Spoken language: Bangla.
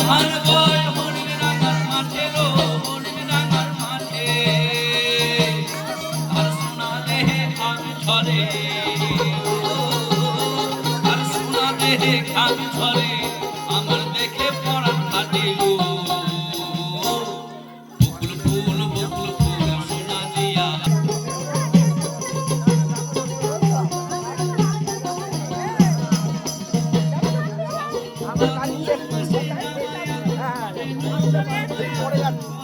আমার বয় হরিণ রাঙার মাঠে গো হরিণ রাঙার মাঠে আর সোনা দেহে ঘাম ঝরে আর সোনা দেহে ঘাম ঝরে আমার দেখে পরাণ ফাটে গো বকুল ফুল সোনা দিয়া পড়ে যাচ্ছে